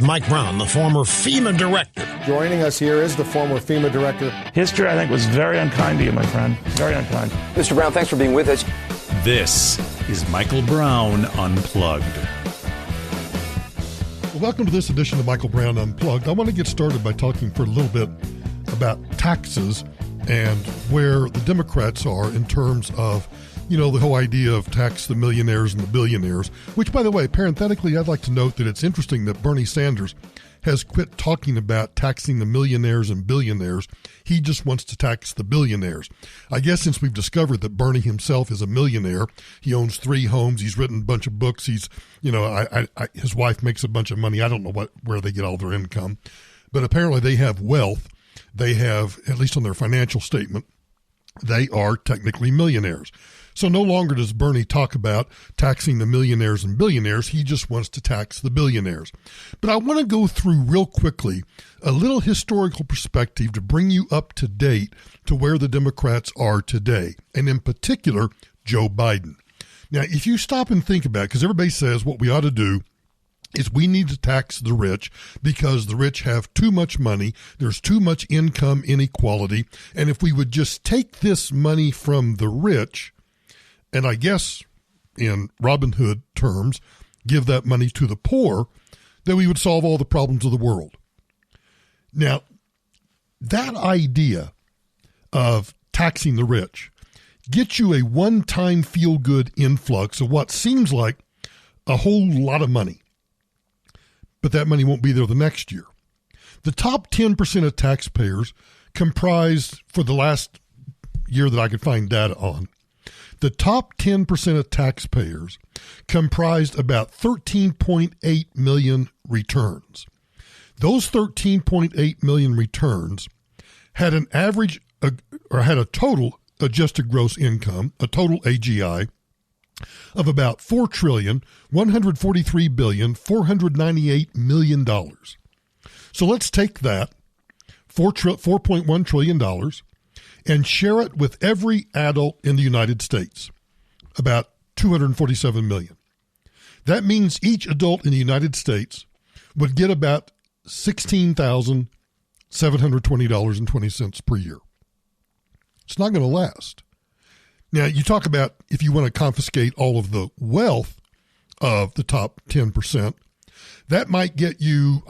Mike Brown, the former FEMA director. Joining us here is the former FEMA director. History, I think, was very unkind to you, my friend. Very unkind. Mr. Brown, thanks for being with us. This is Michael Brown Unplugged. Well, welcome to this edition of Michael Brown Unplugged. I want to get started by talking for a little bit about taxes and where the Democrats are in terms of, the whole idea of tax the millionaires and the billionaires, which, by the way, parenthetically, I'd like to note that it's interesting that Bernie Sanders has quit talking about taxing the millionaires and billionaires. He just wants to tax the billionaires. I guess since we've discovered that Bernie himself is a millionaire, he owns 3 homes, he's written a bunch of books, he's, his wife makes a bunch of money. I don't know where they get all their income, but apparently they have wealth. They have, at least on their financial statement, they are technically millionaires. So no longer does Bernie talk about taxing the millionaires and billionaires. He just wants to tax the billionaires. But I want to go through real quickly a little historical perspective to bring you up to date to where the Democrats are today, and in particular, Joe Biden. Now, if you stop and think about it, because everybody says what we ought to do is we need to tax the rich because the rich have too much money, there's too much income inequality, and if we would just take this money from the rich, and I guess in Robin Hood terms, give that money to the poor, then we would solve all the problems of the world. Now, that idea of taxing the rich gets you a one-time feel-good influx of what seems like a whole lot of money. But that money won't be there the next year. The top 10% of taxpayers comprised, for the last year that I could find data on, the top 10% of taxpayers comprised about 13.8 million returns. Those 13.8 million returns had an average, or had a total adjusted gross income, a total AGI, of about $4,143,498,000,000. So let's take that, $4.1 trillion, and share it with every adult in the United States, about 247 million. That means each adult in the United States would get about $16,720.20 per year. It's not going to last. Now, you talk about if you want to confiscate all of the wealth of the top 10%, that might get you,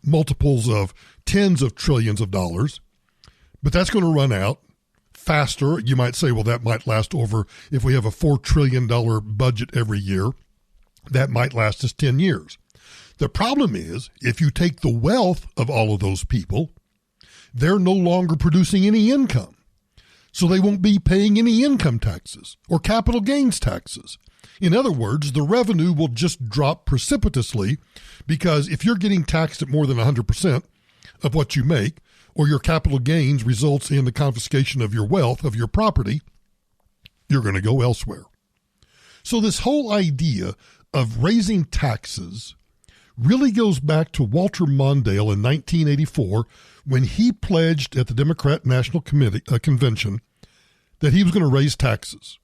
multiples of tens of trillions of dollars, but that's going to run out faster. You might say, well, that might last over, if we have a $4 trillion budget every year, that might last us 10 years. The problem is, if you take the wealth of all of those people, they're no longer producing any income. So they won't be paying any income taxes or capital gains taxes. In other words, the revenue will just drop precipitously because if you're getting taxed at more than 100% of what you make, or your capital gains results in the confiscation of your wealth, of your property, you're going to go elsewhere. So this whole idea of raising taxes really goes back to Walter Mondale in 1984 when he pledged at the Democrat National Convention that he was going to raise taxes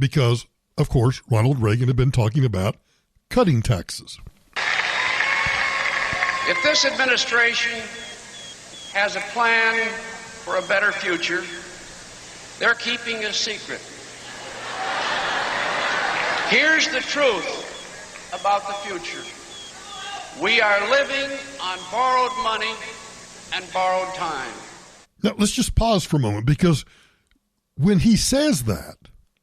because, of course, Ronald Reagan had been talking about cutting taxes. If this administration has a plan for a better future, they're keeping a secret. Here's the truth about the future. We are living on borrowed money and borrowed time. Now, let's just pause for a moment because when he says that,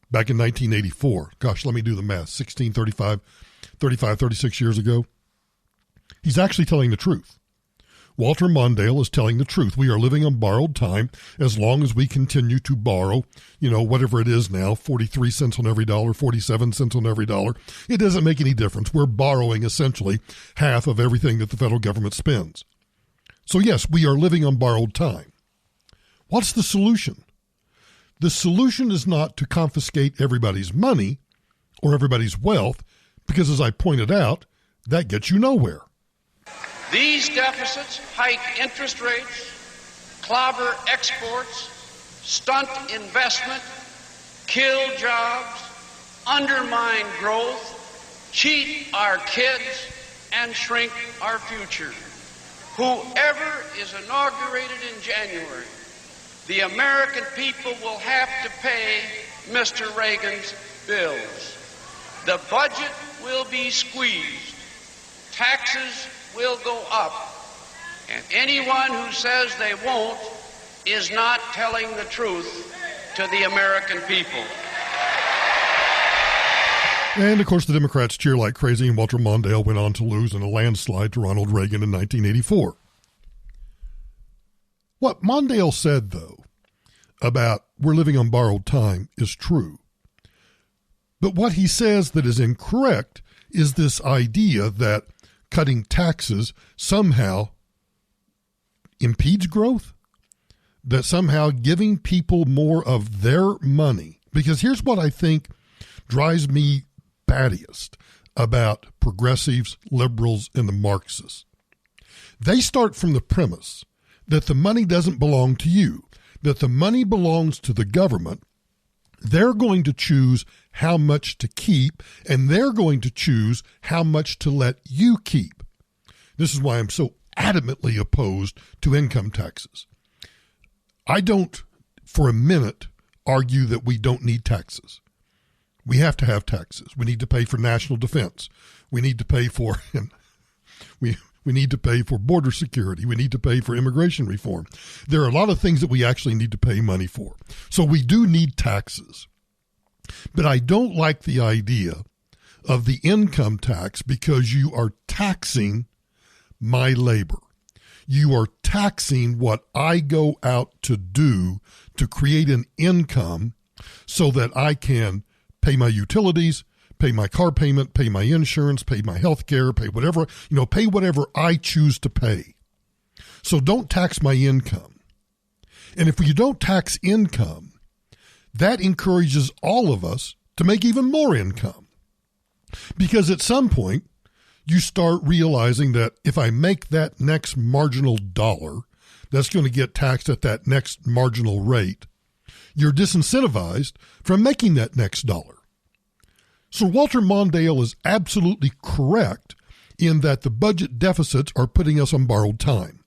back in 1984, gosh, let me do the math, 36 years ago, he's actually telling the truth. Walter Mondale is telling the truth. We are living on borrowed time as long as we continue to borrow, whatever it is now, 43 cents on every dollar, 47 cents on every dollar. It doesn't make any difference. We're borrowing essentially half of everything that the federal government spends. So yes, we are living on borrowed time. What's the solution? The solution is not to confiscate everybody's money or everybody's wealth, because as I pointed out, that gets you nowhere. These deficits hike interest rates, clobber exports, stunt investment, kill jobs, undermine growth, cheat our kids, and shrink our future. Whoever is inaugurated in January, the American people will have to pay Mr. Reagan's bills. The budget will be squeezed. Taxes will go up. And anyone who says they won't is not telling the truth to the American people. And, of course, the Democrats cheer like crazy, and Walter Mondale went on to lose in a landslide to Ronald Reagan in 1984. What Mondale said, though, about we're living on borrowed time is true. But what he says that is incorrect is this idea that cutting taxes somehow impedes growth, that somehow giving people more of their money. Because here's what I think drives me battiest about progressives, liberals, and the Marxists. They start from the premise that the money doesn't belong to you, that the money belongs to the government. They're going to choose how much to keep, and they're going to choose how much to let you keep. This is why I'm so adamantly opposed to income taxes. I don't, for a minute, argue that we don't need taxes. We have to have taxes. We need to pay for national defense. We need to pay for we need to pay for border security. We need to pay for immigration reform. There are a lot of things that we actually need to pay money for. So we do need taxes. But I don't like the idea of the income tax because you are taxing my labor. You are taxing what I go out to do to create an income so that I can pay my utilities, pay my car payment, pay my insurance, pay my health care, pay whatever I choose to pay. So don't tax my income. And if you don't tax income, that encourages all of us to make even more income. Because at some point, you start realizing that if I make that next marginal dollar, that's going to get taxed at that next marginal rate, you're disincentivized from making that next dollar. So Walter Mondale is absolutely correct in that the budget deficits are putting us on borrowed time.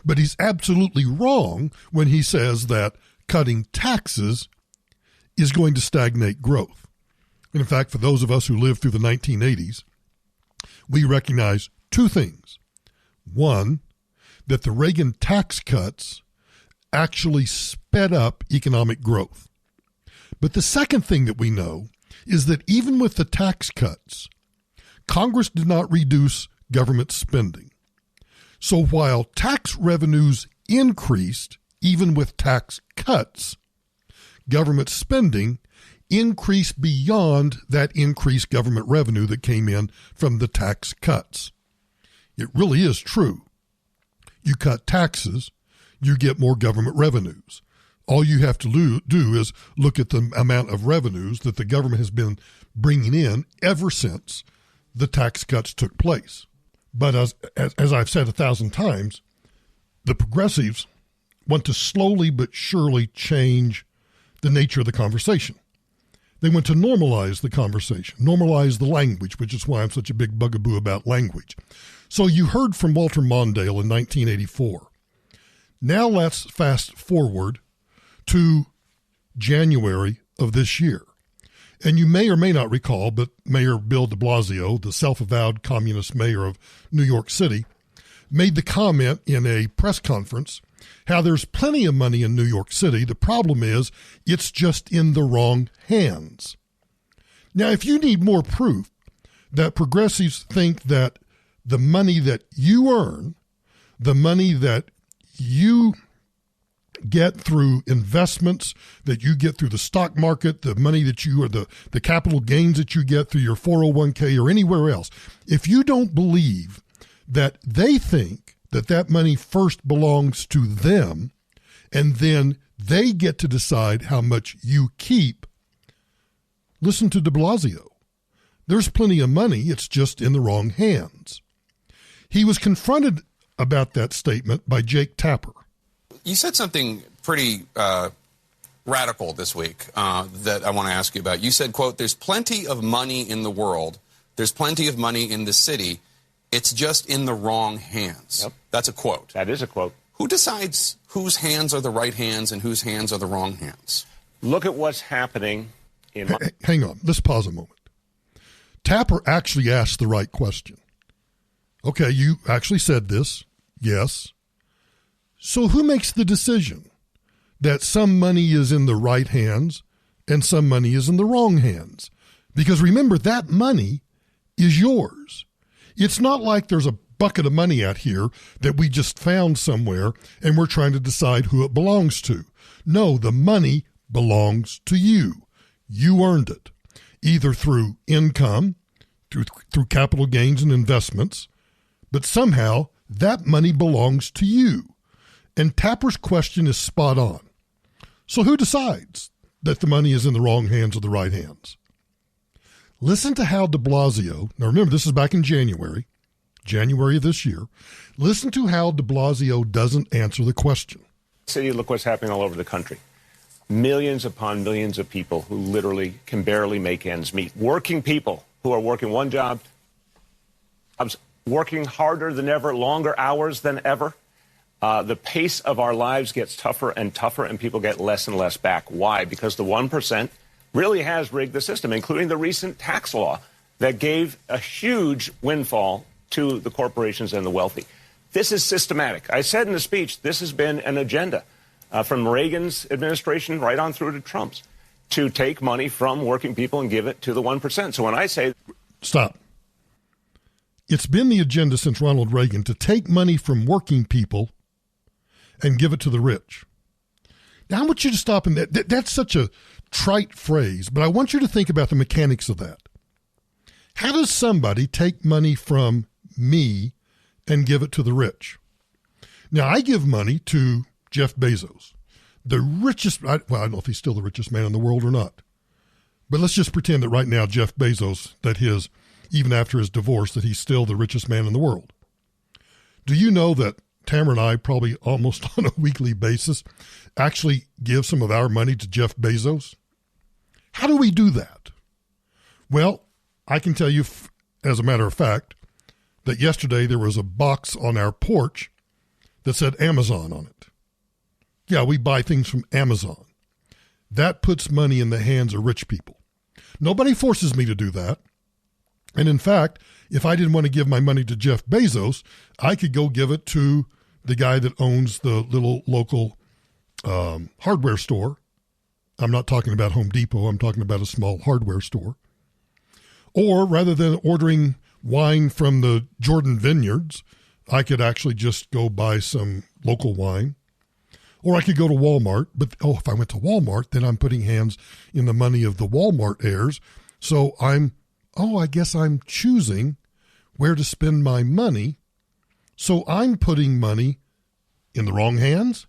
But he's absolutely wrong when he says that cutting taxes is going to stagnate growth. And in fact, for those of us who lived through the 1980s, we recognize two things. One, that the Reagan tax cuts actually sped up economic growth. But the second thing that we know is that even with the tax cuts, Congress did not reduce government spending. So while tax revenues increased, even with tax cuts, government spending increased beyond that increased government revenue that came in from the tax cuts. It really is true. You cut taxes, you get more government revenues. All you have to do is look at the amount of revenues that the government has been bringing in ever since the tax cuts took place. But as I've said 1,000 times, the progressives want to slowly but surely change the nature of the conversation. They want to normalize the conversation, normalize the language, which is why I'm such a big bugaboo about language. So you heard from Walter Mondale in 1984. Now let's fast forward to January of this year. And you may or may not recall, but Mayor Bill de Blasio, the self-avowed communist mayor of New York City, made the comment in a press conference how there's plenty of money in New York City. The problem is it's just in the wrong hands. Now, if you need more proof that progressives think that the money that you earn, the money that you get through investments, that you get through the stock market, the money that you or the capital gains that you get through your 401k or anywhere else, if you don't believe that they think that that money first belongs to them and then they get to decide how much you keep, listen to de Blasio. There's plenty of money, it's just in the wrong hands. He was confronted about that statement by Jake Tapper. You said something pretty radical this week that I want to ask you about. You said, quote, there's plenty of money in the world. There's plenty of money in the city. It's just in the wrong hands. Yep. That's a quote. That is a quote. Who decides whose hands are the right hands and whose hands are the wrong hands? Look at what's happening in... Hang on. Let's pause a moment. Tapper actually asked the right question. Okay, you actually said this. Yes. So who makes the decision that some money is in the right hands and some money is in the wrong hands? Because remember, that money is yours. It's not like there's a bucket of money out here that we just found somewhere and we're trying to decide who it belongs to. No, the money belongs to you. You earned it, either through income, through capital gains and investments, but somehow that money belongs to you. And Tapper's question is spot on. So who decides that the money is in the wrong hands or the right hands? Listen to how de Blasio, now remember this is back in January of this year, listen to how de Blasio doesn't answer the question. City, look what's happening all over the country. Millions upon millions of people who literally can barely make ends meet. Working people who are working one job, working harder than ever, longer hours than ever. The pace of our lives gets tougher and tougher, and people get less and less back. Why? Because the 1% really has rigged the system, including the recent tax law that gave a huge windfall to the corporations and the wealthy. This is systematic. I said in the speech, this has been an agenda from Reagan's administration right on through to Trump's to take money from working people and give it to the 1%. So when I say... Stop. It's been the agenda since Ronald Reagan to take money from working people and give it to the rich. Now, I want you to stop, and that's such a trite phrase, but I want you to think about the mechanics of that. How does somebody take money from me and give it to the rich? Now, I give money to Jeff Bezos, the richest, I don't know if he's still the richest man in the world or not, but let's just pretend that right now Jeff Bezos, even after his divorce, that he's still the richest man in the world. Do you know that Tamara and I probably almost on a weekly basis actually give some of our money to Jeff Bezos? How do we do that? Well, I can tell you, as a matter of fact, that yesterday there was a box on our porch that said Amazon on it. Yeah, we buy things from Amazon. That puts money in the hands of rich people. Nobody forces me to do that. And in fact, if I didn't want to give my money to Jeff Bezos, I could go give it to the guy that owns the little local hardware store. I'm not talking about Home Depot. I'm talking about a small hardware store. Or rather than ordering wine from the Jordan Vineyards, I could actually just go buy some local wine. Or I could go to Walmart. But, if I went to Walmart, then I'm putting hands in the money of the Walmart heirs. So I guess I'm choosing where to spend my money. So I'm putting money in the wrong hands?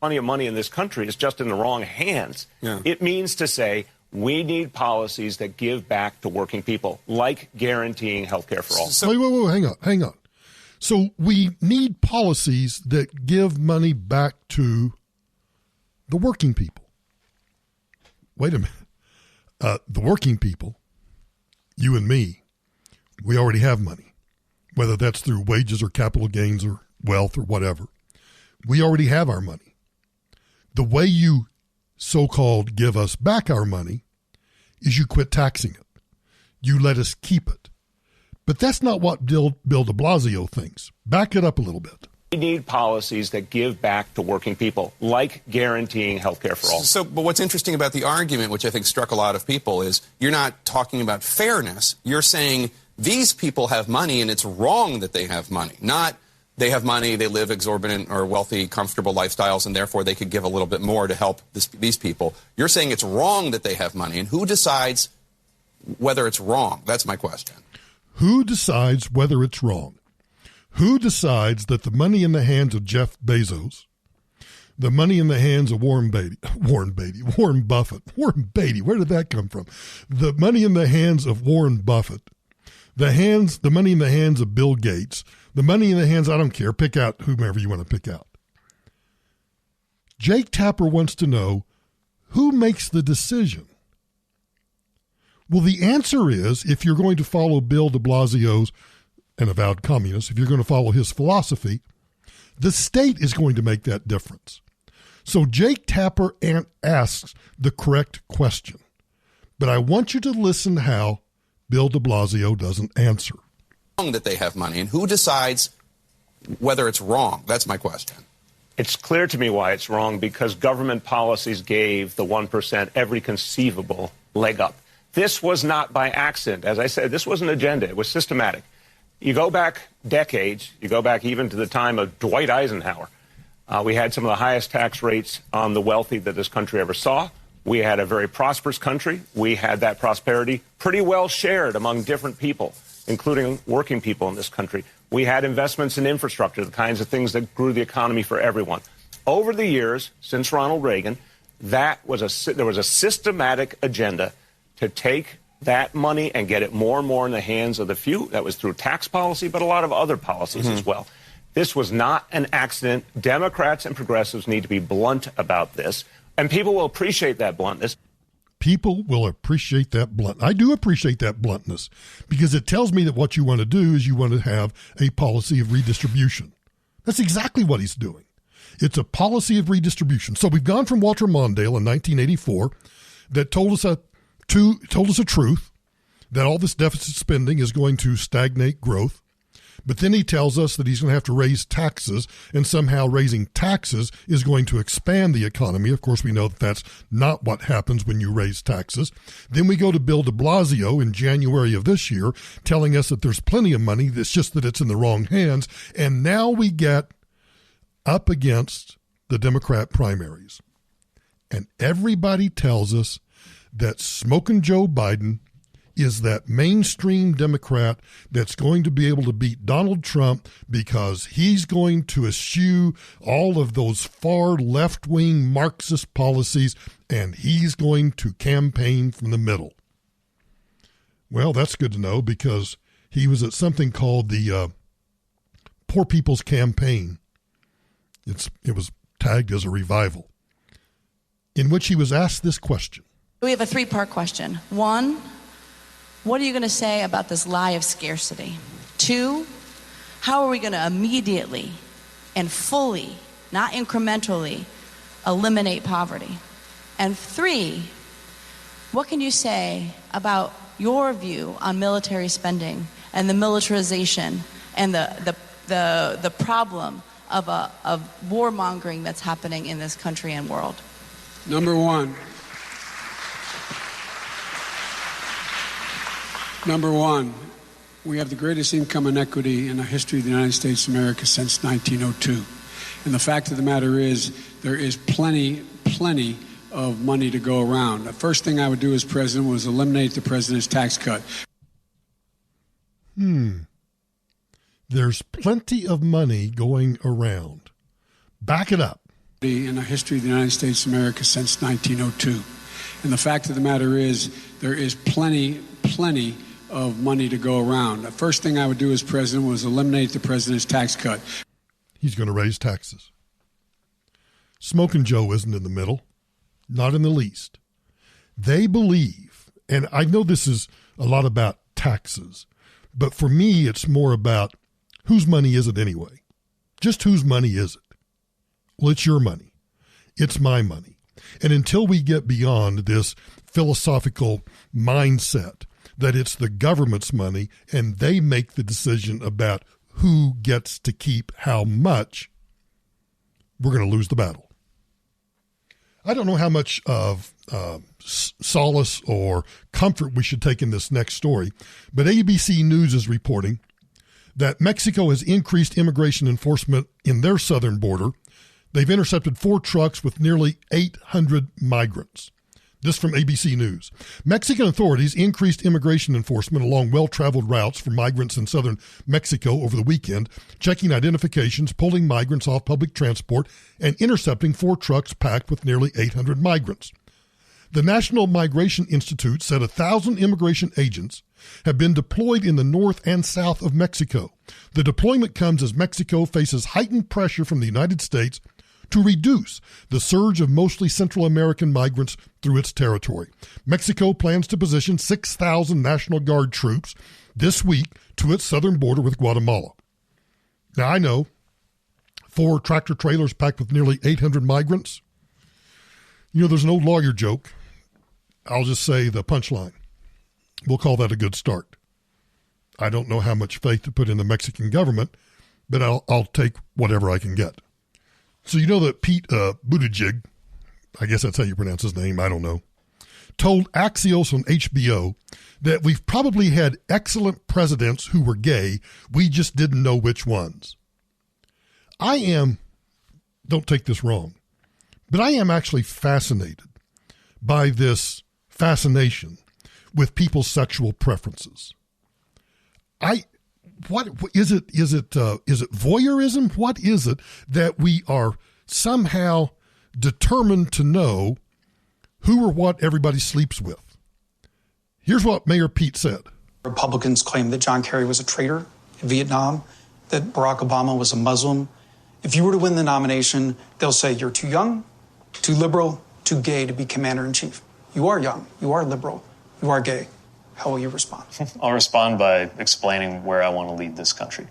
Plenty of money in this country is just in the wrong hands. Yeah. It means to say we need policies that give back to working people, like guaranteeing health care for all. Wait, hang on. So we need policies that give money back to the working people. Wait a minute. The working people, you and me, we already have money, whether that's through wages or capital gains or wealth or whatever. We already have our money. The way you so-called give us back our money is you quit taxing it. You let us keep it. But that's not what Bill de Blasio thinks. Back it up a little bit. We need policies that give back to working people, like guaranteeing health care for all. But what's interesting about the argument, which I think struck a lot of people, is you're not talking about fairness. You're saying these people have money and it's wrong that they have money. Not they have money, they live exorbitant or wealthy, comfortable lifestyles, and therefore they could give a little bit more to help these people. You're saying it's wrong that they have money. And who decides whether it's wrong? That's my question. Who decides whether it's wrong? Who decides that the money in the hands of Jeff Bezos, the money in the hands of Warren Buffett, where did that come from? The money in the hands of Warren Buffett, the money in the hands of Bill Gates, the money in the hands, I don't care, pick out whomever you want to pick out. Jake Tapper wants to know who makes the decision. Well, the answer is, if you're going to follow Bill de Blasio's an avowed communist, if you're going to follow his philosophy, the state is going to make that difference. So Jake Tapper asks the correct question. But I want you to listen how Bill de Blasio doesn't answer. That they have money, and who decides whether it's wrong? That's my question. It's clear to me why it's wrong, because government policies gave the 1% every conceivable leg up. This was not by accident. As I said, this was an agenda. It was systematic. You go back decades, you go back even to the time of Dwight Eisenhower. We had some of the highest tax rates on the wealthy that this country ever saw. We had a very prosperous country. We had that prosperity pretty well shared among different people, including working people in this country. We had investments in infrastructure, the kinds of things that grew the economy for everyone. Over the years, since Ronald Reagan, there was a systematic agenda to take that money and get it more and more in the hands of the few. That was through tax policy, but a lot of other policies as well. This was not an accident. Democrats and progressives need to be blunt about this, and people will appreciate that bluntness. People will appreciate that blunt. I do appreciate that bluntness, because it tells me that what you want to do is you want to have a policy of redistribution. That's exactly what he's doing. It's a policy of redistribution. So we've gone from Walter Mondale in 1984 that told us a truth, that all this deficit spending is going to stagnate growth. But then he tells us that he's going to have to raise taxes, and somehow raising taxes is going to expand the economy. Of course, we know that that's not what happens when you raise taxes. Then we go to Bill de Blasio in January of this year, telling us that there's plenty of money. It's just that it's in the wrong hands. And now we get up against the Democrat primaries. And everybody tells us that smoking Joe Biden is that mainstream Democrat that's going to be able to beat Donald Trump, because he's going to eschew all of those far left-wing Marxist policies, and he's going to campaign from the middle. Well, that's good to know, because he was at something called the Poor People's Campaign. It was tagged as a revival, in which he was asked this question. We have a three-part question. One, what are you going to say about this lie of scarcity? Two, how are we going to immediately and fully, not incrementally, eliminate poverty? And three, what can you say about your view on military spending and the militarization and the problem of warmongering that's happening in this country and world? Number one, we have the greatest income inequity in the history of the United States of America since 1902. And the fact of the matter is, there is plenty of money to go around. The first thing I would do as president was eliminate the president's tax cut. There's plenty of money going around. Back it up. In the history of the United States of America since 1902. And the fact of the matter is, there is plenty of money to go around. The first thing I would do as president was eliminate the president's tax cut. He's going to raise taxes. Smoking Joe isn't in the middle, not in the least. They believe, and I know this is a lot about taxes, but for me it's more about whose money is it anyway? Just whose money is it? Well, it's your money. It's my money. And until we get beyond this philosophical mindset that it's the government's money and they make the decision about who gets to keep how much, we're going to lose the battle. I don't know how much of solace or comfort we should take in this next story, but ABC News is reporting that Mexico has increased immigration enforcement in their southern border. They've intercepted 4 trucks with nearly 800 migrants. This from ABC News. Mexican authorities increased immigration enforcement along well-traveled routes for migrants in southern Mexico over the weekend, checking identifications, pulling migrants off public transport, and intercepting 4 trucks packed with nearly 800 migrants. The National Migration Institute said 1,000 immigration agents have been deployed in the north and south of Mexico. The deployment comes as Mexico faces heightened pressure from the United States to reduce the surge of mostly Central American migrants through its territory. Mexico plans to position 6,000 National Guard troops this week to its southern border with Guatemala. Now, I know 4 tractor trailers packed with nearly 800 migrants. You know, there's an old lawyer joke. I'll just say the punchline. We'll call that a good start. I don't know how much faith to put in the Mexican government, but I'll take whatever I can get. So you know that Pete Buttigieg, I guess that's how you pronounce his name, I don't know, told Axios on HBO that we've probably had excellent presidents who were gay, we just didn't know which ones. Don't take this wrong, but I am actually fascinated by this fascination with people's sexual preferences. What is it? Is it voyeurism? What is it that we are somehow determined to know who or what everybody sleeps with? Here's what Mayor Pete said. Republicans claim that John Kerry was a traitor in Vietnam, that Barack Obama was a Muslim. If you were to win the nomination, they'll say you're too young, too liberal, too gay to be commander-in-chief. You are young, you are liberal, you are gay. How will you respond? I'll respond by explaining where I want to lead this country.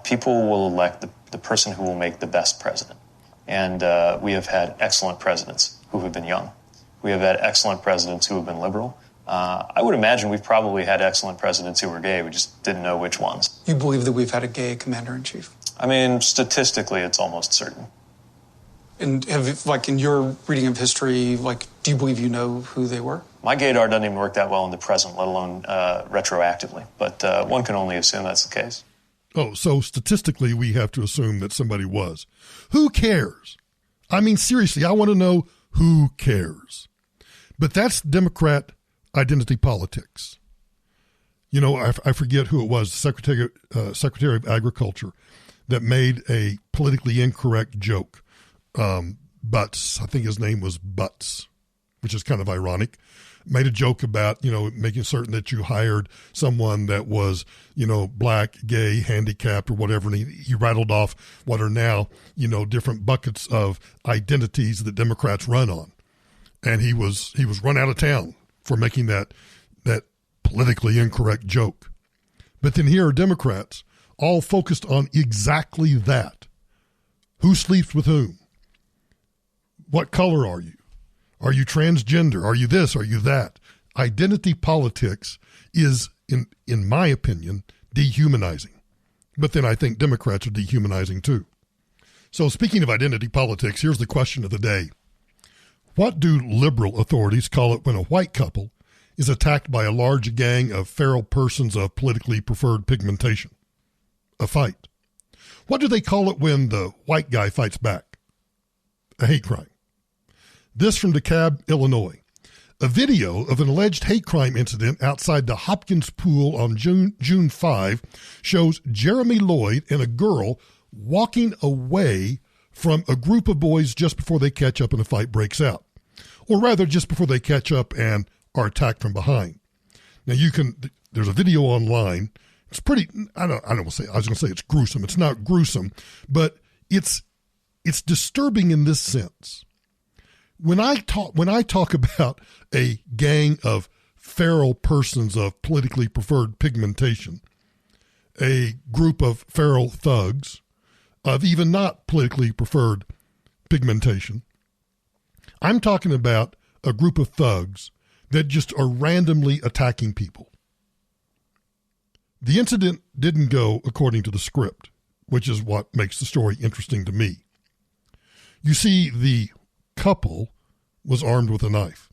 People will elect the person who will make the best president. And we have had excellent presidents who have been young. We have had excellent presidents who have been liberal. I would imagine we've probably had excellent presidents who were gay. We just didn't know which ones. You believe that we've had a gay commander-in-chief? I mean, statistically, it's almost certain. And in your reading of history, do you believe you know who they were? My gaydar doesn't even work that well in the present, let alone retroactively. But one can only assume that's the case. Oh, so statistically, we have to assume that somebody was. Who cares? I mean, seriously, I want to know who cares. But that's Democrat identity politics. You know, I forget who it was, the Secretary of Agriculture, that made a politically incorrect joke. Butts, I think his name was Butts, which is kind of ironic, made a joke about, making certain that you hired someone that was, black, gay, handicapped, or whatever. And he rattled off what are now, different buckets of identities that Democrats run on. And he was run out of town for making that politically incorrect joke. But then here are Democrats all focused on exactly that. Who sleeps with whom? What color are you? Are you transgender? Are you this? Are you that? Identity politics is, in my opinion, dehumanizing. But then I think Democrats are dehumanizing too. So speaking of identity politics, here's the question of the day. What do liberal authorities call it when a white couple is attacked by a large gang of feral persons of politically preferred pigmentation? A fight. What do they call it when the white guy fights back? A hate crime. This from DeKalb, Illinois. A video of an alleged hate crime incident outside the Hopkins Pool on June 5 shows Jeremy Lloyd and a girl walking away from a group of boys just before they catch up and a fight breaks out. Or rather, just before they catch up and are attacked from behind. Now there's a video online. It's pretty, I was going to say it's gruesome. It's not gruesome, but it's disturbing in this sense. When I talk about a gang of feral persons of politically preferred pigmentation, a group of feral thugs of even not politically preferred pigmentation, I'm talking about a group of thugs that just are randomly attacking people. The incident didn't go according to the script, which is what makes the story interesting to me. You see, the couple was armed with a knife.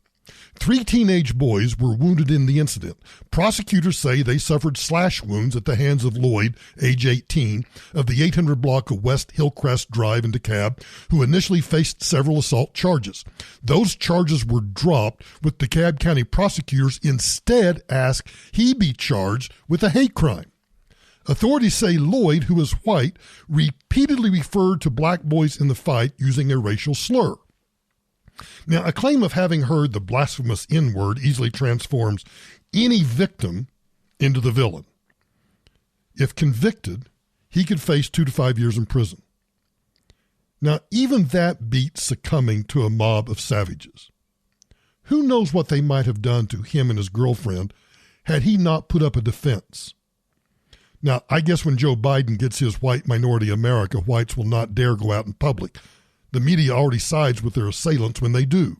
3 teenage boys were wounded in the incident. Prosecutors say they suffered slash wounds at the hands of Lloyd, age 18, of the 800 block of West Hillcrest Drive in DeKalb, who initially faced several assault charges. Those charges were dropped, with DeKalb County prosecutors instead asked he be charged with a hate crime. Authorities say Lloyd, who is white, repeatedly referred to black boys in the fight using a racial slur. Now, a claim of having heard the blasphemous N-word easily transforms any victim into the villain. If convicted, he could face 2 to 5 years in prison. Now, even that beats succumbing to a mob of savages. Who knows what they might have done to him and his girlfriend had he not put up a defense? Now, I guess when Joe Biden gets his white minority America, whites will not dare go out in public. The media already sides with their assailants when they do.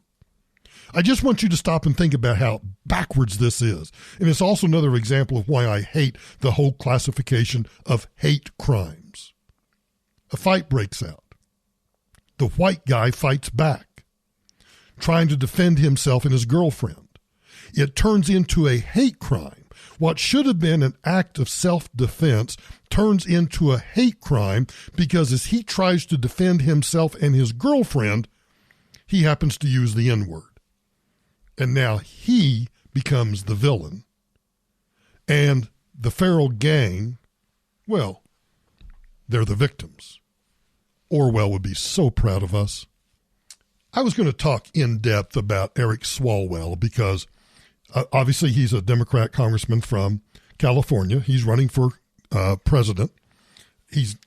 I just want you to stop and think about how backwards this is. And it's also another example of why I hate the whole classification of hate crimes. A fight breaks out. The white guy fights back, trying to defend himself and his girlfriend. It turns into a hate crime. What should have been an act of self-defense turns into a hate crime because as he tries to defend himself and his girlfriend, he happens to use the N-word. And now he becomes the villain. And the feral gang, well, they're the victims. Orwell would be so proud of us. I was going to talk in depth about Eric Swalwell because obviously he's a Democrat congressman from California. He's running for president.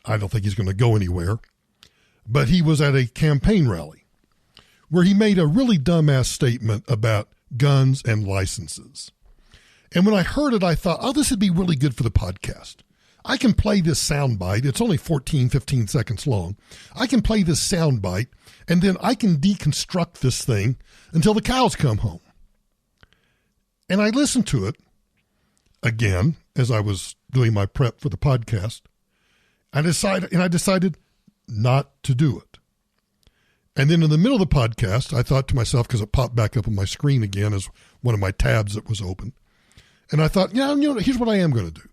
I don't think he's going to go anywhere. But he was at a campaign rally where he made a really dumbass statement about guns and licenses. And when I heard it, I thought, oh, this would be really good for the podcast. I can play this soundbite. It's only 14, 15 seconds long. I can play this soundbite, and then I can deconstruct this thing until the cows come home. And I listened to it again as I was doing my prep for the podcast. I decided not to do it. And then in the middle of the podcast, I thought to myself, because it popped back up on my screen again as one of my tabs that was open. And I thought, here's what I am going to do.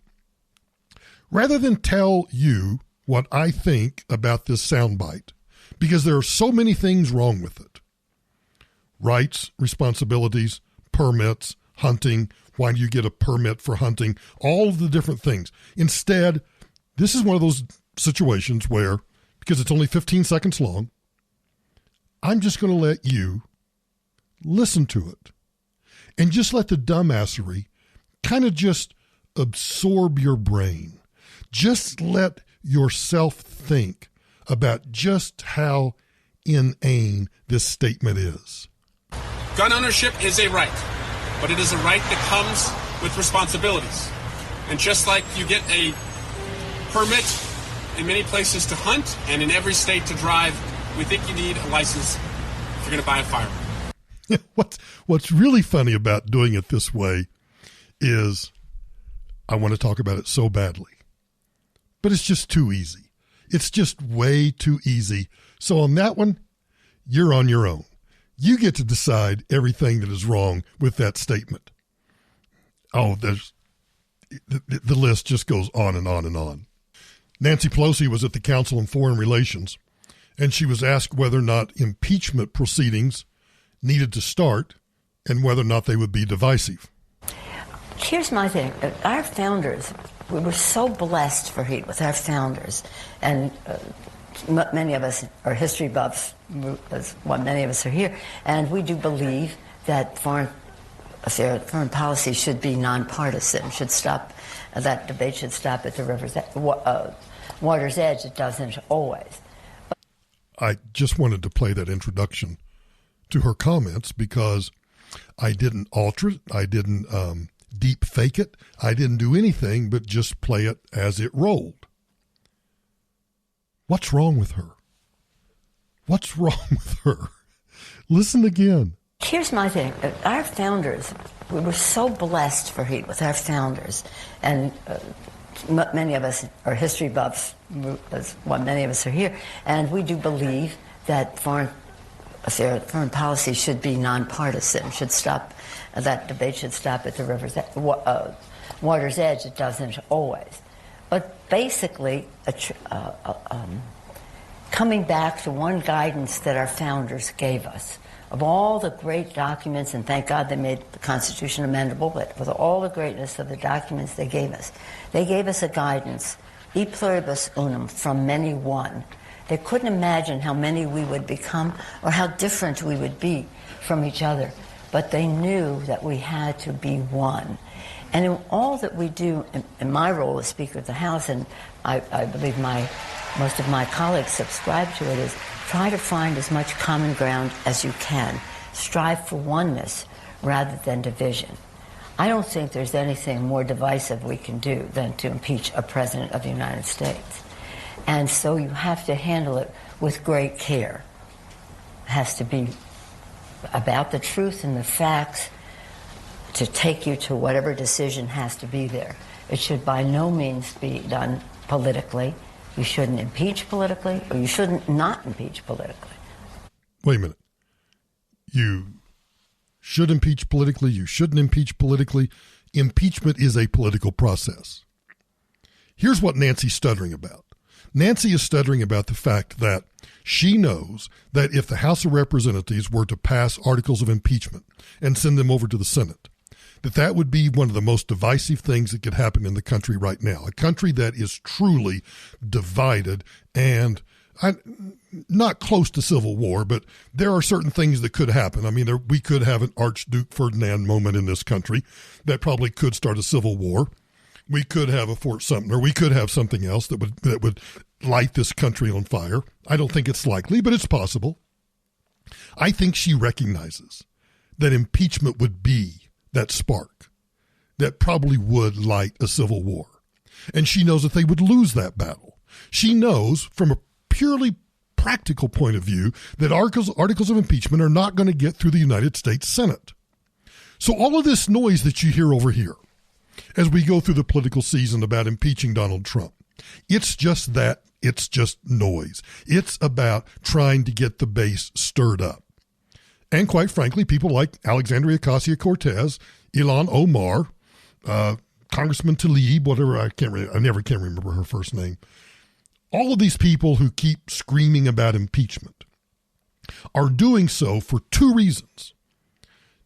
Rather than tell you what I think about this soundbite, because there are so many things wrong with it. Rights, responsibilities, permits, hunting, why do you get a permit for hunting, all of the different things. Instead, this is one of those situations where, because it's only 15 seconds long, I'm just going to let you listen to it and just let the dumbassery kind of just absorb your brain. Just let yourself think about just how inane this statement is. Gun ownership is a right, but it is a right that comes with responsibilities. And just like you get a permit in many places to hunt and in every state to drive, we think you need a license if you're going to buy a firearm. What's really funny about doing it this way is I want to talk about it so badly, but it's just too easy. It's just way too easy. So on that one, you're on your own. You get to decide everything that is wrong with that statement. Oh, the list just goes on and on and on. Nancy Pelosi was at the Council on Foreign Relations, and she was asked whether or not impeachment proceedings needed to start and whether or not they would be divisive. Here's my thing. Our founders, we were so blessed with our founders, and many of us are history buffs, many of us are here, and we do believe that foreign policy should be nonpartisan, that debate should stop at the water's edge. It doesn't always. I just wanted to play that introduction to her comments because I didn't alter it. I didn't deep fake it. I didn't do anything but just play it as it rolled. What's wrong with her? What's wrong with her? Listen again. Here's my thing. Our founders, we were so blessed with our founders, and many of us are history buffs, many of us are here, and we do believe that foreign policy should be nonpartisan, that debate should stop at the water's edge. It doesn't always. But basically, coming back to one guidance that our founders gave us, of all the great documents, and thank God they made the Constitution amendable, but with all the greatness of the documents they gave us a guidance, e pluribus unum, from many one. They couldn't imagine how many we would become or how different we would be from each other, but they knew that we had to be one. And in all that we do, in my role as Speaker of the House, and I believe most of my colleagues subscribe to it, is try to find as much common ground as you can. Strive for oneness rather than division. I don't think there's anything more divisive we can do than to impeach a president of the United States. And so you have to handle it with great care. It has to be about the truth and the facts to take you to whatever decision has to be there. It should by no means be done politically. You shouldn't impeach politically, or you shouldn't not impeach politically. Wait a minute. You should impeach politically. You shouldn't impeach politically. Impeachment is a political process. Here's what Nancy's stuttering about. Nancy is stuttering about the fact that she knows that if the House of Representatives were to pass articles of impeachment and send them over to the Senate, that would be one of the most divisive things that could happen in the country right now. A country that is truly divided and not close to civil war, but there are certain things that could happen. I mean, we could have an Archduke Ferdinand moment in this country that probably could start a civil war. We could have a Fort Sumter. We could have something else that would light this country on fire. I don't think it's likely, but it's possible. I think she recognizes that impeachment would be that spark that probably would light a civil war. And she knows that they would lose that battle. She knows from a purely practical point of view that articles of impeachment are not going to get through the United States Senate. So all of this noise that you hear over here as we go through the political season about impeaching Donald Trump, it's just that. It's just noise. It's about trying to get the base stirred up. And quite frankly, people like Alexandria Ocasio-Cortez, Ilhan Omar, Congressman Tlaib, whatever, I never can remember her first name. All of these people who keep screaming about impeachment are doing so for two reasons.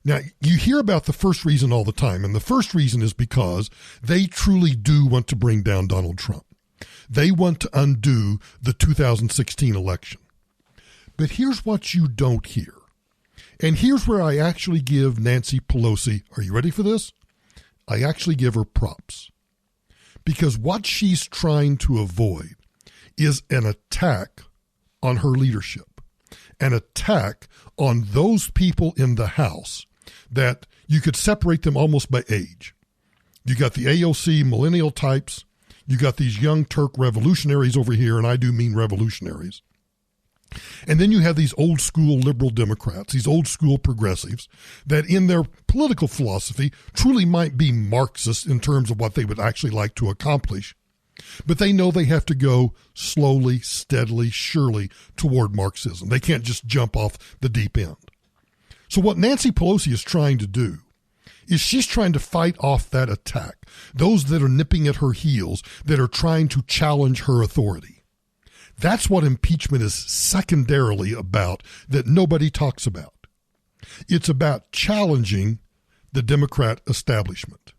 Now, you hear about the first reason all the time, and the first reason is because they truly do want to bring down Donald Trump. They want to undo the 2016 election. But here's what you don't hear. And here's where I actually give Nancy Pelosi, are you ready for this? I actually give her props. Because what she's trying to avoid is an attack on her leadership, an attack on those people in the House that you could separate them almost by age. You got the AOC millennial types. You got these young Turk revolutionaries over here, and I do mean revolutionaries. And then you have these old school liberal Democrats, these old school progressives that in their political philosophy truly might be Marxist in terms of what they would actually like to accomplish. But they know they have to go slowly, steadily, surely toward Marxism. They can't just jump off the deep end. So what Nancy Pelosi is trying to do is she's trying to fight off that attack, those that are nipping at her heels, that are trying to challenge her authority. That's what impeachment is secondarily about, that nobody talks about. It's about challenging the Democrat establishment.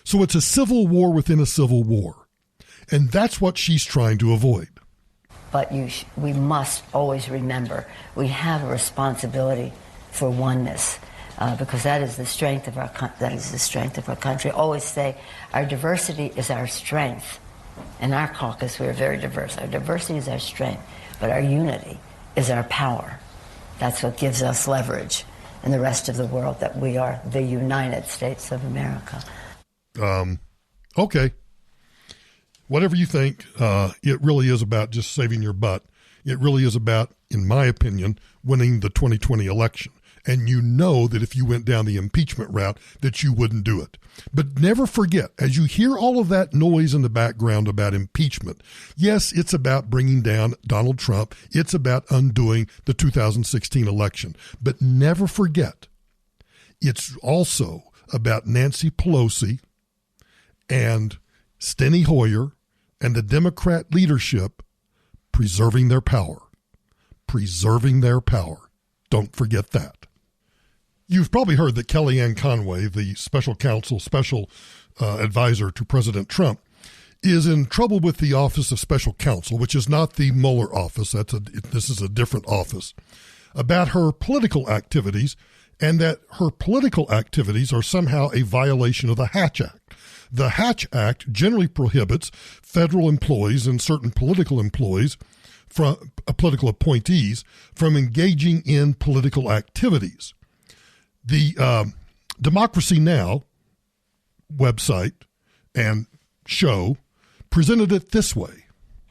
So it's a civil war within a civil war. And that's what she's trying to avoid. But we must always remember we have a responsibility for oneness. Because that is the strength of our country. I always say our diversity is our strength. In our caucus, we are very diverse. Our diversity is our strength, but our unity is our power. That's what gives us leverage in the rest of the world, that we are the United States of America. Okay. Whatever you think, it really is about just saving your butt. It really is about, in my opinion, winning the 2020 election. And you know that if you went down the impeachment route, that you wouldn't do it. But never forget, as you hear all of that noise in the background about impeachment, yes, it's about bringing down Donald Trump. It's about undoing the 2016 election. But never forget, it's also about Nancy Pelosi and Steny Hoyer and the Democrat leadership preserving their power. Preserving their power. Don't forget that. You've probably heard that Kellyanne Conway, the special counsel, special advisor to President Trump, is in trouble with the Office of Special Counsel, which is not the Mueller office. This is a different office, about her political activities, and that her political activities are somehow a violation of the Hatch Act. The Hatch Act generally prohibits federal employees and certain political employees, from political appointees, from engaging in political activities. The Democracy Now! Website and show presented it this way.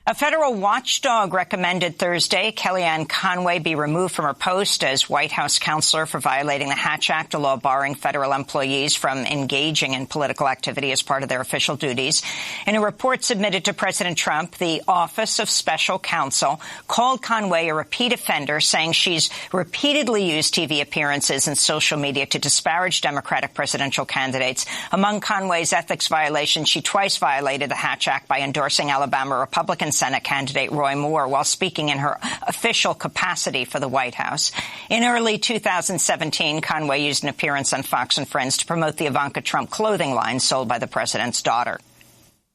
A federal watchdog recommended Thursday Kellyanne Conway be removed from her post as White House counselor for violating the Hatch Act, a law barring federal employees from engaging in political activity as part of their official duties. In a report submitted to President Trump, the Office of Special Counsel called Conway a repeat offender, saying she's repeatedly used TV appearances and social media to disparage Democratic presidential candidates. Among Conway's ethics violations, she twice violated the Hatch Act by endorsing Alabama Republican Senate candidate Roy Moore while speaking in her official capacity for the White House. In early 2017, Conway used an appearance on Fox and Friends to promote the Ivanka Trump clothing line sold by the president's daughter.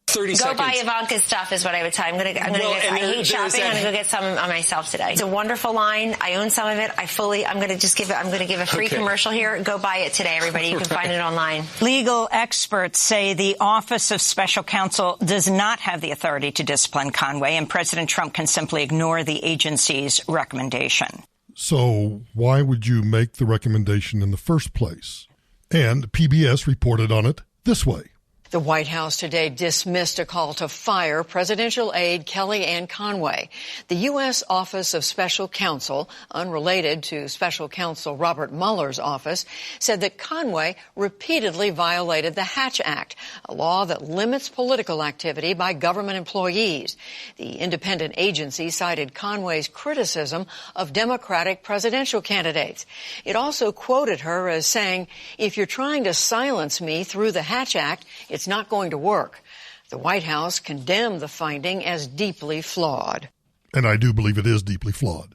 30 Go seconds. buy Ivanka's stuff is what I would tell you. I hate shopping. I'm going to go get some on myself today. It's a wonderful line. I own some of it. I'm going to give a free commercial here. Go buy it today, everybody. You can find it online. Legal experts say the Office of Special Counsel does not have the authority to discipline Conway, and President Trump can simply ignore the agency's recommendation. So why would you make the recommendation in the first place? And PBS reported on it this way. The White House today dismissed a call to fire presidential aide Kellyanne Conway. The U.S. Office of Special Counsel, unrelated to Special Counsel Robert Mueller's office, said that Conway repeatedly violated the Hatch Act, a law that limits political activity by government employees. The independent agency cited Conway's criticism of Democratic presidential candidates. It also quoted her as saying, "If you're trying to silence me through the Hatch Act, it's not going to work." The White House condemned the finding as deeply flawed. And I do believe it is deeply flawed.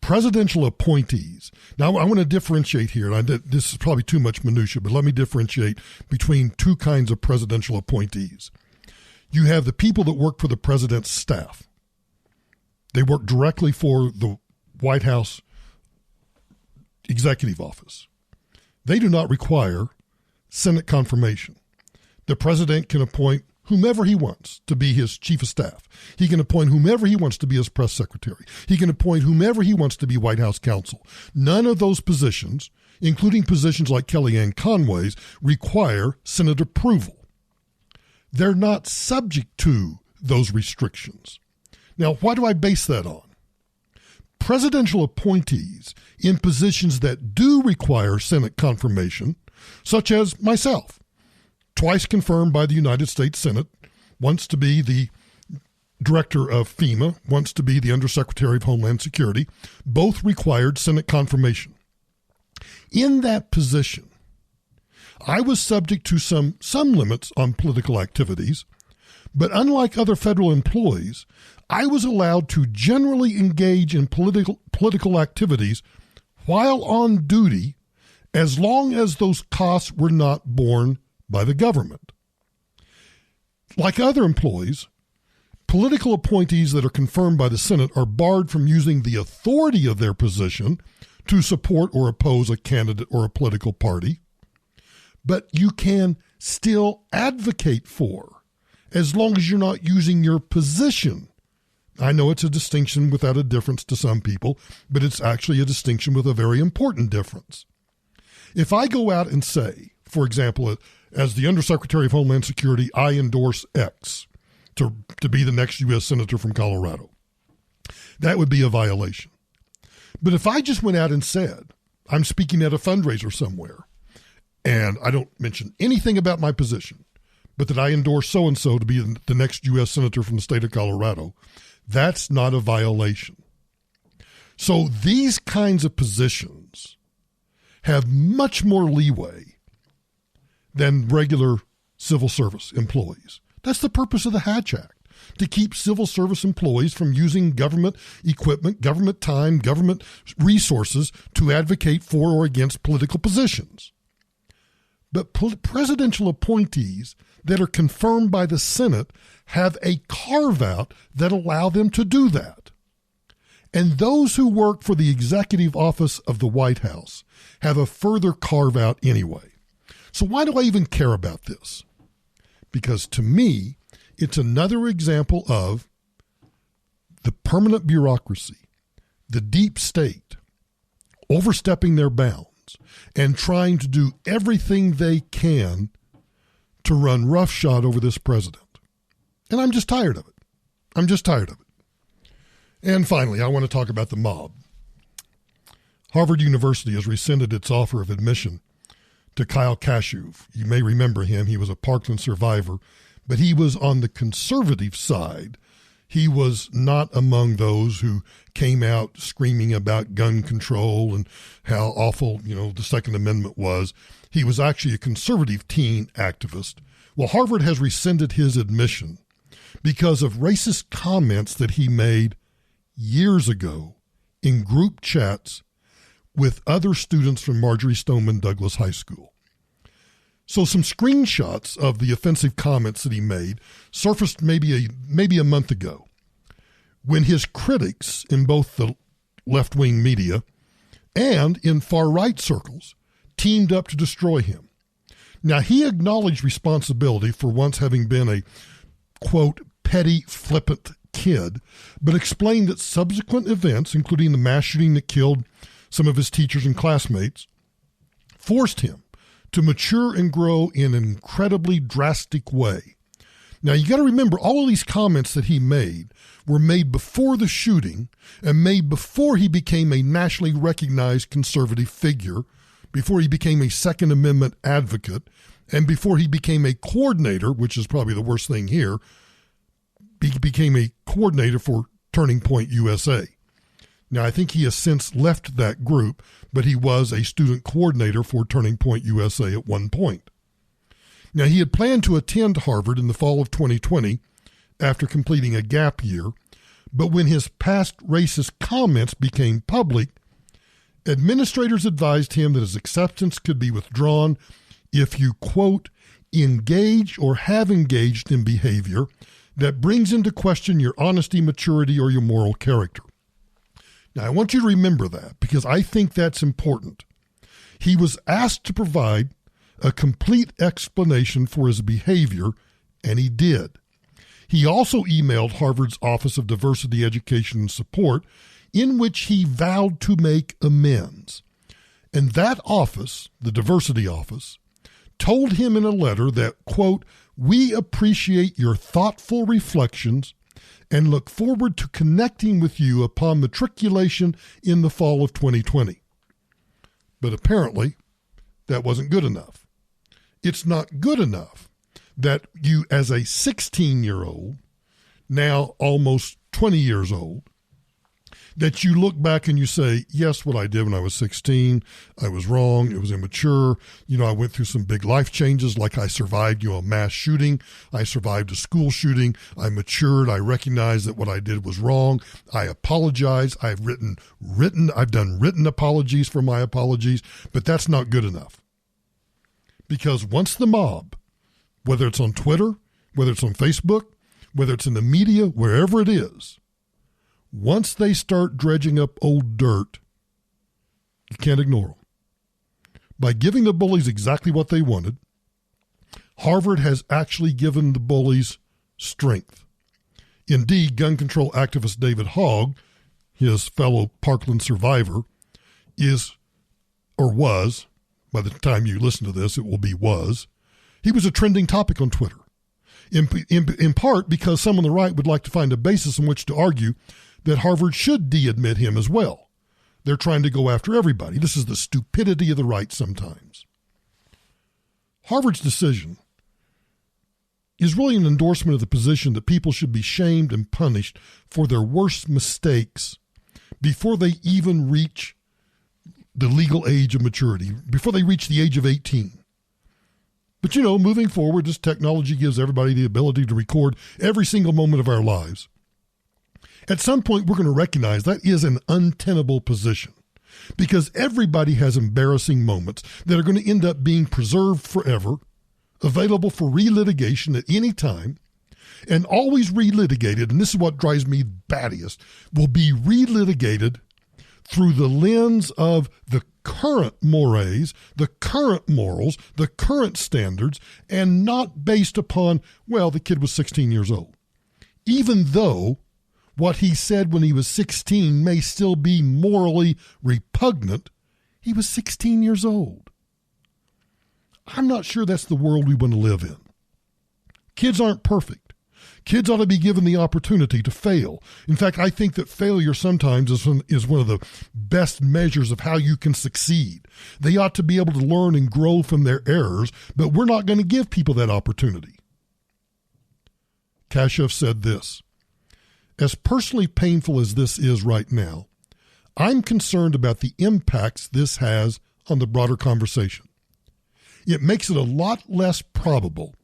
Presidential appointees. Now, I want to differentiate here. And this is probably too much minutia, but let me differentiate between two kinds of presidential appointees. You have the people that work for the president's staff. They work directly for the White House executive office. They do not require Senate confirmation. The president can appoint whomever he wants to be his chief of staff. He can appoint whomever he wants to be his press secretary. He can appoint whomever he wants to be White House counsel. None of those positions, including positions like Kellyanne Conway's, require Senate approval. They're not subject to those restrictions. Now, why do I base that on? Presidential appointees in positions that do require Senate confirmation, such as myself, twice confirmed by the United States Senate, once to be the director of FEMA, once to be the Undersecretary of Homeland Security, both required Senate confirmation. In that position, I was subject to some limits on political activities, but unlike other federal employees, I was allowed to generally engage in political activities while on duty, as long as those costs were not borne by the government. Like other employees, political appointees that are confirmed by the Senate are barred from using the authority of their position to support or oppose a candidate or a political party, but you can still advocate for, as long as you're not using your position. I know it's a distinction without a difference to some people, but it's actually a distinction with a very important difference. If I go out and say, for example, as the Undersecretary of Homeland Security, I endorse X to be the next U.S. Senator from Colorado, that would be a violation. But if I just went out and said, I'm speaking at a fundraiser somewhere, and I don't mention anything about my position, but that I endorse so-and-so to be the next U.S. Senator from the state of Colorado, that's not a violation. So these kinds of positions have much more leeway than regular civil service employees. That's the purpose of the Hatch Act, to keep civil service employees from using government equipment, government time, government resources to advocate for or against political positions. But presidential appointees that are confirmed by the Senate have a carve-out that allow them to do that. And those who work for the executive office of the White House have a further carve-out anyway. So why do I even care about this? Because to me, it's another example of the permanent bureaucracy, the deep state, overstepping their bounds students and trying to do everything they can to run roughshod over this president. And I'm just tired of it. I'm just tired of it. And finally, I want to talk about the mob. Harvard University has rescinded its offer of admission to Kyle Kashuv. You may remember him. He was a Parkland survivor, but he was on the conservative side. He was not among those who came out screaming about gun control and how awful, the Second Amendment was. He was actually a conservative teen activist. Well, Harvard has rescinded his admission because of racist comments that he made years ago in group chats with other students from Marjorie Stoneman Douglas High School. So some screenshots of the offensive comments that he made surfaced maybe a month ago when his critics in both the left-wing media and in far-right circles teamed up to destroy him. Now, he acknowledged responsibility for once having been a, quote, petty, flippant kid, but explained that subsequent events, including the mass shooting that killed some of his teachers and classmates, forced him to mature and grow in an incredibly drastic way. Now, you got to remember, all of these comments that he made were made before the shooting and made before he became a nationally recognized conservative figure, before he became a Second Amendment advocate, and before he became a coordinator, which is probably the worst thing here, he became a coordinator for Turning Point USA. Now, I think he has since left that group, but he was a student coordinator for Turning Point USA at one point. Now, he had planned to attend Harvard in the fall of 2020 after completing a gap year, but when his past racist comments became public, administrators advised him that his acceptance could be withdrawn if you, quote, engage or have engaged in behavior that brings into question your honesty, maturity, or your moral character. Now, I want you to remember that because I think that's important. He was asked to provide a complete explanation for his behavior, and he did. He also emailed Harvard's Office of Diversity, Education, and Support, in which he vowed to make amends. And that office, the diversity office, told him in a letter that, quote, we appreciate your thoughtful reflections and look forward to connecting with you upon matriculation in the fall of 2020. But apparently, that wasn't good enough. It's not good enough that you, as a 16-year-old, now almost 20 years old, that you look back and you say, yes, what I did when I was 16, I was wrong, it was immature. I went through some big life changes, like I survived, a mass shooting. I survived a school shooting. I matured. I recognized that what I did was wrong. I apologize. I've done written apologies for my apologies, but that's not good enough. Because once the mob, whether it's on Twitter, whether it's on Facebook, whether it's in the media, wherever it is, once they start dredging up old dirt, you can't ignore them. By giving the bullies exactly what they wanted, Harvard has actually given the bullies strength. Indeed, gun control activist David Hogg, his fellow Parkland survivor, is, or was, by the time you listen to this, it will be was, he was a trending topic on Twitter, in part because some on the right would like to find a basis in which to argue that Harvard should de-admit him as well. They're trying to go after everybody. This is the stupidity of the right sometimes. Harvard's decision is really an endorsement of the position that people should be shamed and punished for their worst mistakes before they even reach the legal age of maturity, before they reach the age of 18. But moving forward, this technology gives everybody the ability to record every single moment of our lives. At some point, we're going to recognize that is an untenable position because everybody has embarrassing moments that are going to end up being preserved forever, available for relitigation at any time, and always relitigated, and this is what drives me battiest, will be relitigated through the lens of the current mores, the current morals, the current standards, and not based upon, well, the kid was 16 years old. Even though what he said when he was 16 may still be morally repugnant, He was 16 years old. I'm not sure that's the world we want to live in. Kids aren't perfect. Kids ought to be given the opportunity to fail. In fact, I think that failure sometimes is one of the best measures of how you can succeed. They ought to be able to learn and grow from their errors, but we're not going to give people that opportunity. Kashev said this, "As personally painful as this is right now, I'm concerned about the impacts this has on the broader conversation. It makes it a lot less probable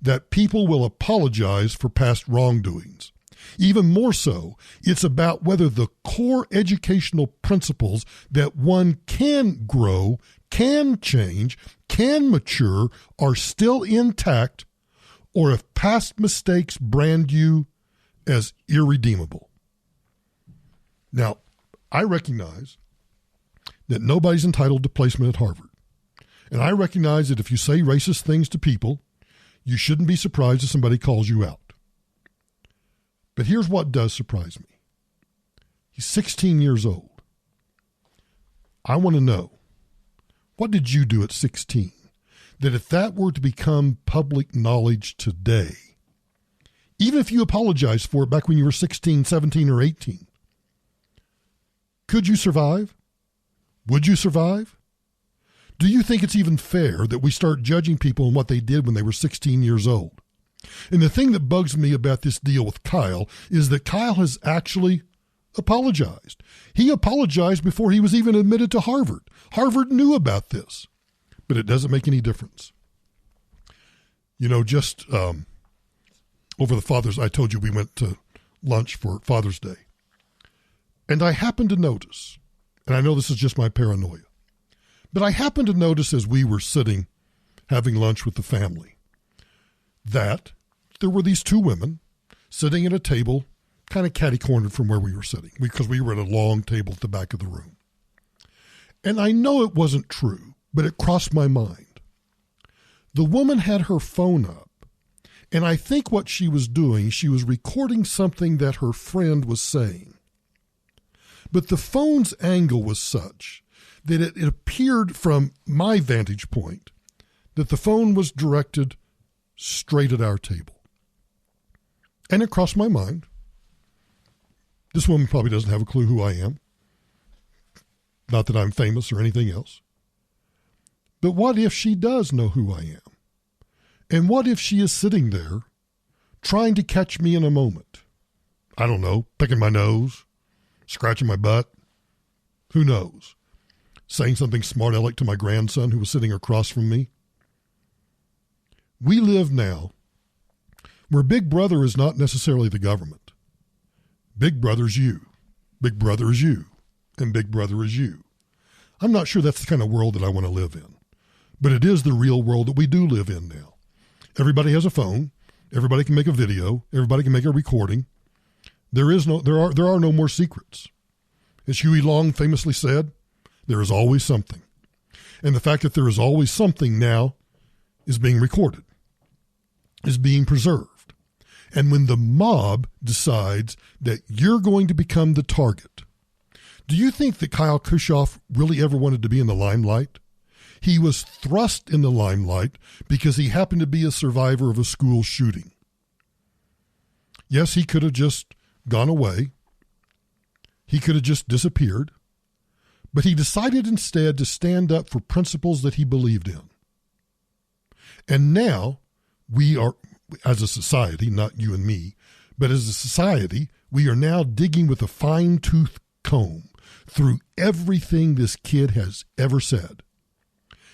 that people will apologize for past wrongdoings. Even more so, it's about whether the core educational principles that one can grow, can change, can mature are still intact, or if past mistakes brand you as irredeemable." Now, I recognize that nobody's entitled to placement at Harvard. And I recognize that if you say racist things to people, you shouldn't be surprised if somebody calls you out. But here's what does surprise me. He's 16 years old. I want to know, what did you do at 16 that if that were to become public knowledge today, even if you apologized for it back when you were 16, 17, or 18, could you survive? Would you survive? Do you think it's even fair that we start judging people on what they did when they were 16 years old? And the thing that bugs me about this deal with Kyle is that Kyle has actually apologized. He apologized before he was even admitted to Harvard. Harvard knew about this, but it doesn't make any difference. You know, just over the I told you we went to lunch for Father's Day. And I happened to notice, and I know this is just my paranoia, but I happened to notice as we were sitting having lunch with the family that there were these two women sitting at a table kind of catty-cornered from where we were sitting because we were at a long table at the back of the room. And I know it wasn't true, but it crossed my mind. The woman had her phone up, and I think what she was doing, she was recording something that her friend was saying. But the phone's angle was such that it appeared from my vantage point that the phone was directed straight at our table. And it crossed my mind. This woman probably doesn't have a clue who I am. Not that I'm famous or anything else. But what if she does know who I am? And what if she is sitting there trying to catch me in a moment? I don't know, picking my nose, scratching my butt, who knows? Saying something smart aleck to my grandson who was sitting across from me. We live now where Big Brother is not necessarily the government. Big Brother's you. Big Brother is you. And Big Brother is you. I'm not sure that's the kind of world that I want to live in. But it is the real world that we do live in now. Everybody has a phone. Everybody can make a video. Everybody can make a recording. There are no more secrets. As Huey Long famously said, there is always something. And the fact that there is always something now is being recorded, is being preserved. And when the mob decides that you're going to become the target, do you think that Kyle Kushoff really ever wanted to be in the limelight? He was thrust in the limelight because he happened to be a survivor of a school shooting. Yes, he could have just gone away. He could have just disappeared. But he decided instead to stand up for principles that he believed in. And now we are, as a society, not you and me, but as a society, we are now digging with a fine-tooth comb through everything this kid has ever said.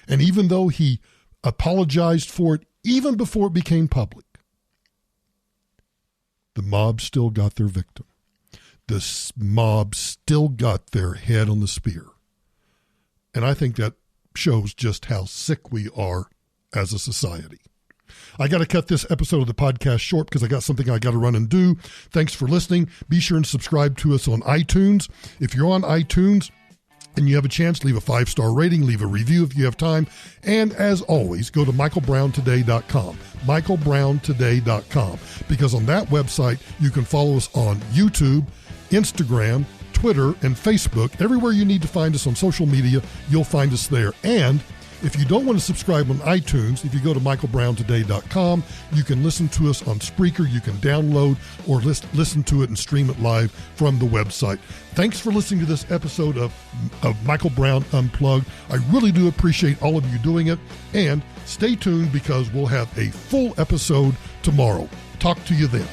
And even though he apologized for it even before it became public, the mob still got their victim. The mob still got their head on the spear. And I think that shows just how sick we are as a society. I got to cut this episode of the podcast short because I got something I got to run and do. Thanks for listening. Be sure and subscribe to us on iTunes. If you're on iTunes and you have a chance, leave a 5-star rating, leave a review if you have time. And as always, go to michaelbrowntoday.com, michaelbrowntoday.com, because on that website, you can follow us on YouTube, Instagram, Twitter, and Facebook. Everywhere you need to find us on social media, you'll find us there. And if you don't want to subscribe on iTunes, if you go to michaelbrowntoday.com, you can listen to us on Spreaker. You can download or listen to it and stream it live from the website. Thanks for listening to this episode of Michael Brown Unplugged. I really do appreciate all of you doing it. And stay tuned because we'll have a full episode tomorrow. Talk to you then.